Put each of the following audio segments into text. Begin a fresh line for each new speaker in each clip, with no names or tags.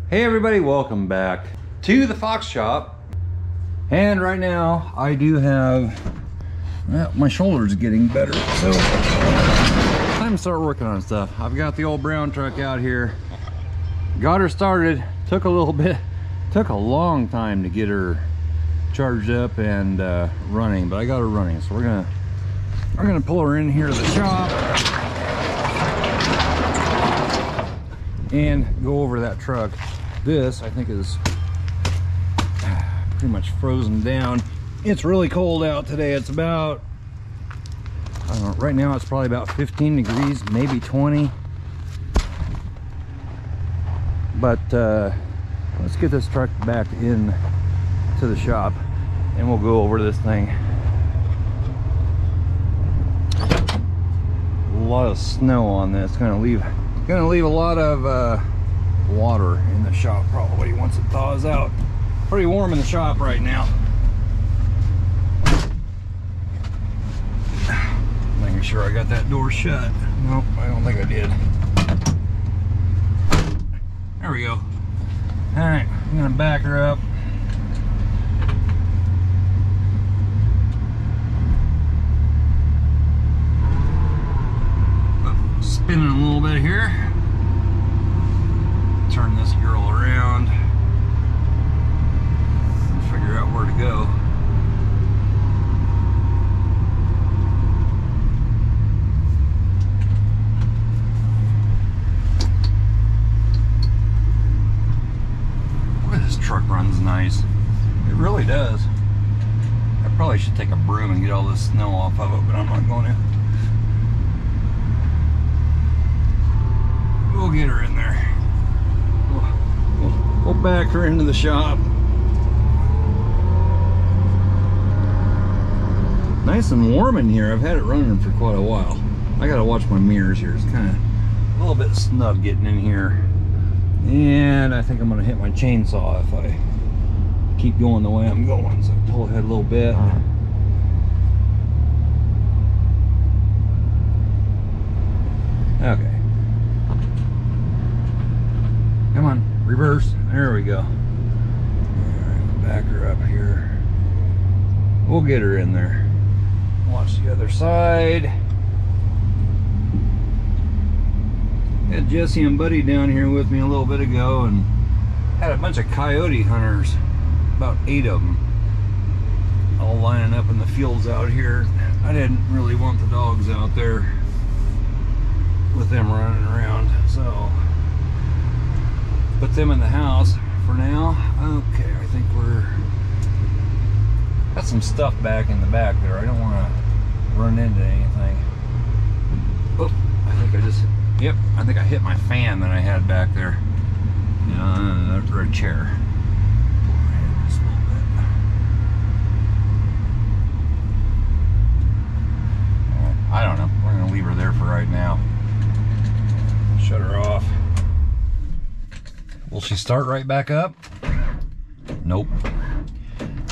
Hey everybody, welcome back to the Fox shop. And right now I do have, well, my shoulder's getting better, so time to start working on stuff. I've got the old brown truck out here, got her started, took a little bit, took a long time to get her charged up and running, but I got her running. So we're gonna pull her in here to the shop and go over that truck. This, I think, is pretty much frozen down. It's really cold out today. It's about, I don't know, right now it's probably about 15 degrees, maybe 20. But let's get this truck back in to the shop and we'll go over this thing. A lot of snow on this. Gonna leave a lot of water in the shop probably once it thaws out. Pretty warm in the shop right now. Making sure I got that door shut. Nope, I don't think I did. There we go. All right, I'm gonna back her up. Spinning a little bit here. Turn this girl around and figure out where to go. Boy, this truck runs nice. It really does. I probably should take a broom and get all this snow off of it, but I'm not going to. We'll get her in there. We'll back her into the shop. Nice and warm in here. I've had it running for quite a while. I gotta watch my mirrors here. It's kind of a little bit snug getting in here. And I think I'm gonna hit my chainsaw if I keep going the way I'm going. So pull ahead a little bit. Okay. Come on, reverse. There we go. All right, back her up here. We'll get her in there. Watch the other side. Had Jesse and Buddy down here with me a little bit ago and had a bunch of coyote hunters, about 8 of them, all lining up in the fields out here. I didn't really want the dogs out there with them running around, so put them in the house for now. Okay, I think we're got some stuff back in the back there. I don't want to run into anything. Oh, I think I just, yep, I think I hit my fan that I had back there. Yeah, or a chair. Just a little bit. I don't know. We're gonna leave her there for right now. Shut her off. Will she start right back up? Nope.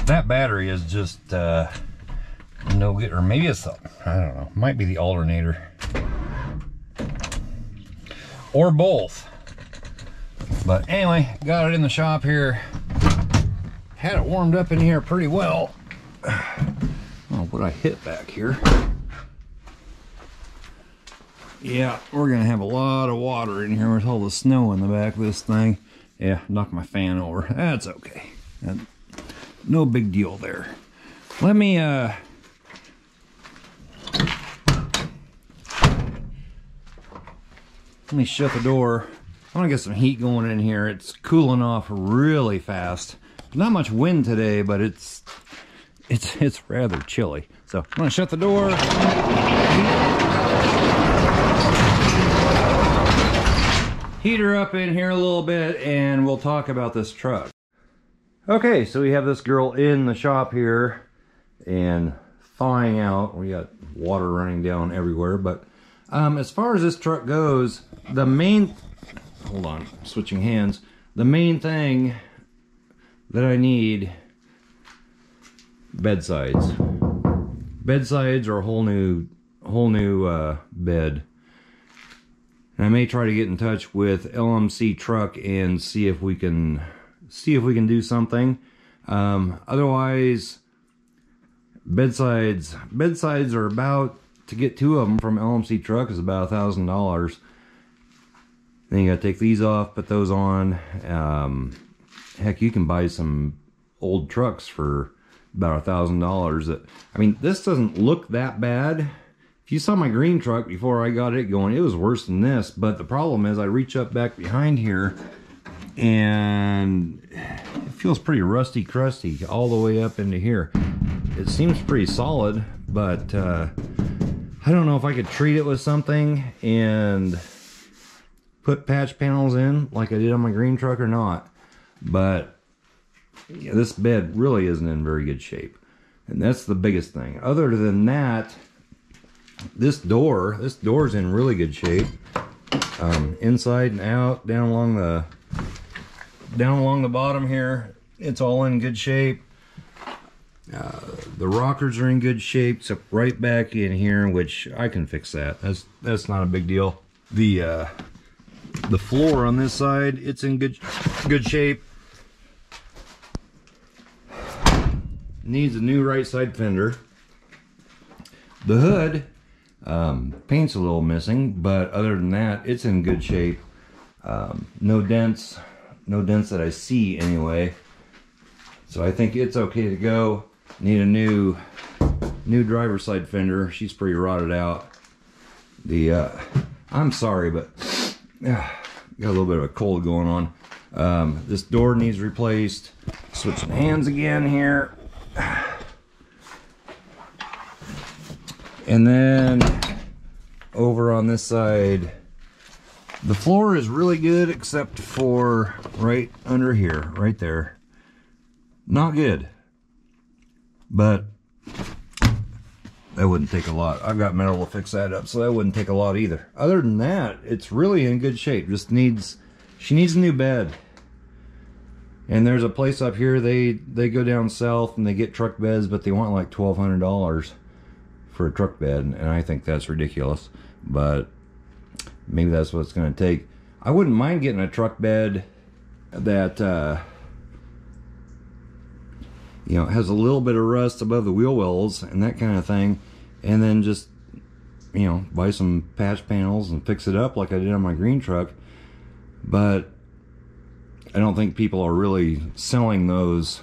That battery is just no good, or maybe it's, I don't know, might be the alternator. Or both. But anyway, got it in the shop here. Had it warmed up in here pretty well. Oh, what I hit back here. Yeah, we're gonna have a lot of water in here with all the snow in the back of this thing. Yeah, knocked my fan over. That's okay. No big deal there. Let me shut the door. I'm gonna get some heat going in here. It's cooling off really fast. Not much wind today, but it's rather chilly. So I'm gonna shut the door. Heat her up in here a little bit and we'll talk about this truck. Okay, so we have this girl in the shop here and thawing out. We got water running down everywhere, but as far as this truck goes, the main, hold on, switching hands. The main thing that I need, BedSides. BedSides are a whole new bed. And I may try to get in touch with LMC Truck and see if we can do something. Otherwise, bedsides are about, to get 2 of them from LMC Truck is about $1,000. Then you gotta take these off, put those on. Heck, you can buy some old trucks for about $1,000. I mean, this doesn't look that bad. If you saw my green truck before I got it going, it was worse than this. But the problem is I reach up back behind here and it feels pretty rusty crusty all the way up into here. It seems pretty solid, but I don't know if I could treat it with something and put patch panels in like I did on my green truck or not. But yeah, this bed really isn't in very good shape, and that's the biggest thing. Other than that, this door's in really good shape, inside and out, down along the bottom here, it's all in good shape. The rockers are in good shape, except right back in here, which I can fix that. That's not a big deal. The floor on this side, it's in good shape. Needs a new right side fender. The hood, paint's a little missing, but other than that, it's in good shape. No dents that I see anyway. So I think it's okay to go. Need a new driver's side fender. She's pretty rotted out. I'm sorry, but got a little bit of a cold going on. This door needs replaced. Switching hands again here. And then over on this side, the floor is really good except for right under here, right there. Not good, but that wouldn't take a lot. I've got metal to fix that up, so that wouldn't take a lot either. Other than that, it's really in good shape. She needs a new bed. And there's a place up here, they go down south and they get truck beds, but they want like $1,200 for a truck bed, and I think that's ridiculous. But maybe that's what it's going to take. I wouldn't mind getting a truck bed that you know, has a little bit of rust above the wheel wells and that kind of thing, and then just, you know, buy some patch panels and fix it up like I did on my green truck. But I don't think people are really selling those.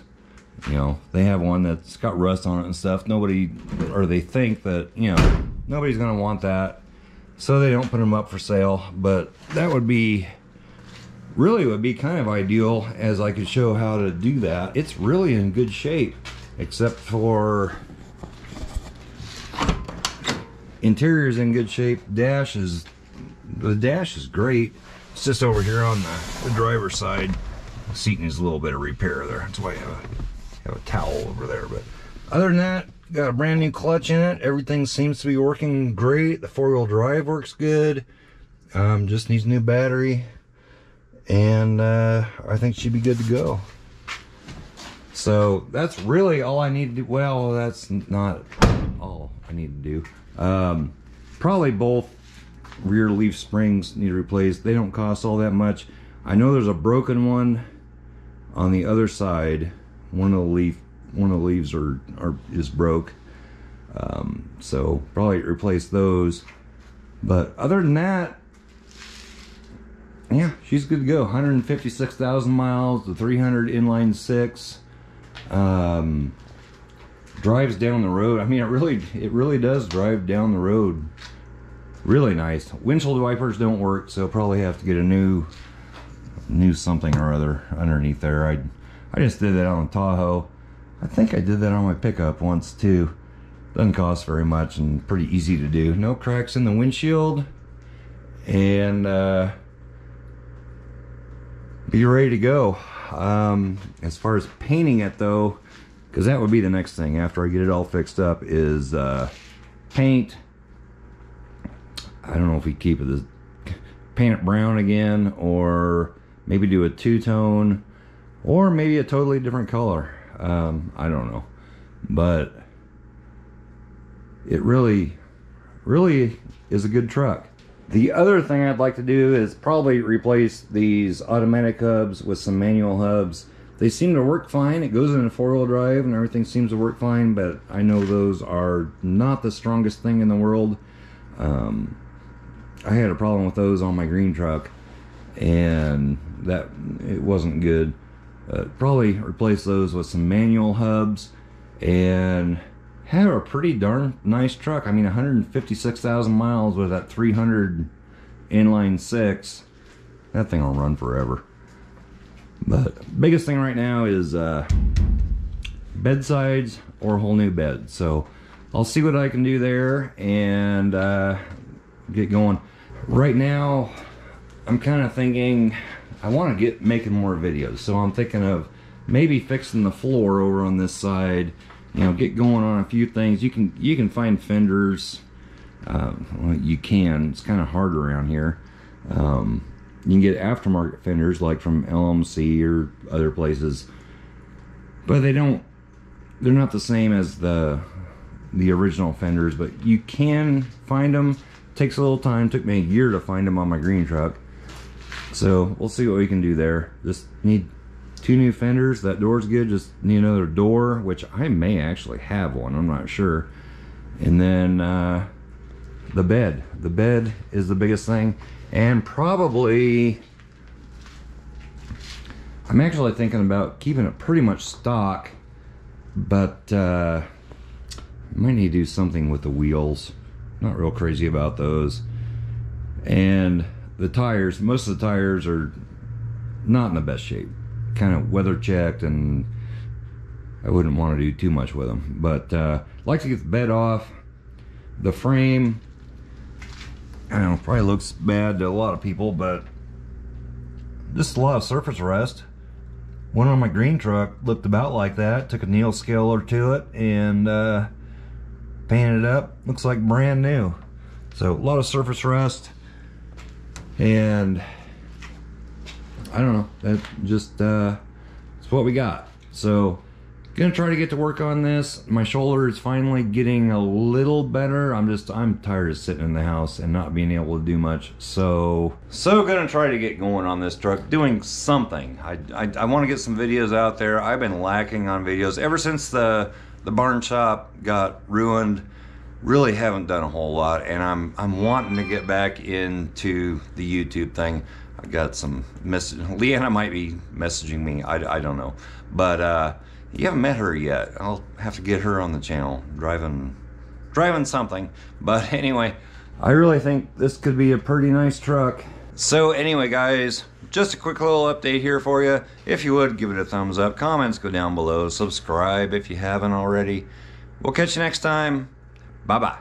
You know, they have one that's got rust on it and stuff. They think that, you know, nobody's gonna want that, so they don't put them up for sale. But that would be kind of ideal, as I could show how to do that. It's really in good shape, except for interior's in good shape. The dash is great. It's just over here on the driver's side. The seat needs a little bit of repair there. That's why I have a towel over there. But other than that, got a brand new clutch in it. Everything seems to be working great. The 4-wheel drive works good. Just needs a new battery, and I think she'd be good to go. So that's really all I need to do. Well, that's not all I need to do. Probably both rear leaf springs need replaced. They don't cost all that much. I know there's a broken one on the other side. One of the leaves is broke. So probably replace those. But other than that, yeah, she's good to go. 156,000 miles, the 300 inline 6. Drives down the road. I mean, it really does drive down the road really nice. Windshield wipers don't work, so probably have to get a new something or other underneath there. I just did that on the Tahoe. I think I did that on my pickup once too. Doesn't cost very much and pretty easy to do. No cracks in the windshield, and be ready to go. As far as painting it though, because that would be the next thing after I get it all fixed up, is paint. I don't know if we keep it, paint it brown again, or maybe do a two-tone, or maybe a totally different color. I don't know, but it really is a good truck. The other thing I'd like to do is probably replace these automatic hubs with some manual hubs. They seem to work fine. It goes in a 4-wheel drive and everything seems to work fine, but I know those are not the strongest thing in the world. I had a problem with those on my green truck, and it wasn't good. Probably replace those with some manual hubs and have a pretty darn nice truck. I mean, 156,000 miles with that 300 inline 6. That thing will run forever. But biggest thing right now is BedSides or a whole new bed. So I'll see what I can do there and get going. Right now, I'm kind of thinking I want to get making more videos. So I'm thinking of maybe fixing the floor over on this side. You know, get going on a few things. You can find fenders. Well, you can. It's kind of hard around here. You can get aftermarket fenders like from LMC or other places, but they're not the same as the original fenders. But you can find them. Takes a little time. Took me a year to find them on my green truck. So we'll see what we can do there. Just need 2 new fenders. That door's good. Just need another door, which I may actually have one. I'm not sure. And then the bed. The bed is the biggest thing. And probably, I'm actually thinking about keeping it pretty much stock, but I might need to do something with the wheels. Not real crazy about those. And the tires, most of the tires are not in the best shape. Kind of weather checked, and I wouldn't want to do too much with them. But I'd like to get the bed off. The frame, I don't know, probably looks bad to a lot of people, but just a lot of surface rust. One on my green truck looked about like that. Took a nail scaler to it and painted it up. Looks like brand new. So a lot of surface rust, and I don't know, that just it's what we got. So gonna try to get to work on this. My shoulder is finally getting a little better. I'm tired of sitting in the house and not being able to do much. So gonna try to get going on this truck, doing something. I want to get some videos out there. I've been lacking on videos ever since the barn shop got ruined. Really haven't done a whole lot, and I'm wanting to get back into the YouTube thing. I got some message. Leanna might be messaging me. I don't know, but you haven't met her yet. I'll have to get her on the channel, driving something. But anyway, I really think this could be a pretty nice truck. So anyway, guys, just a quick little update here for you. If you would, give it a thumbs up. Comments go down below. Subscribe if you haven't already. We'll catch you next time. Bye-bye.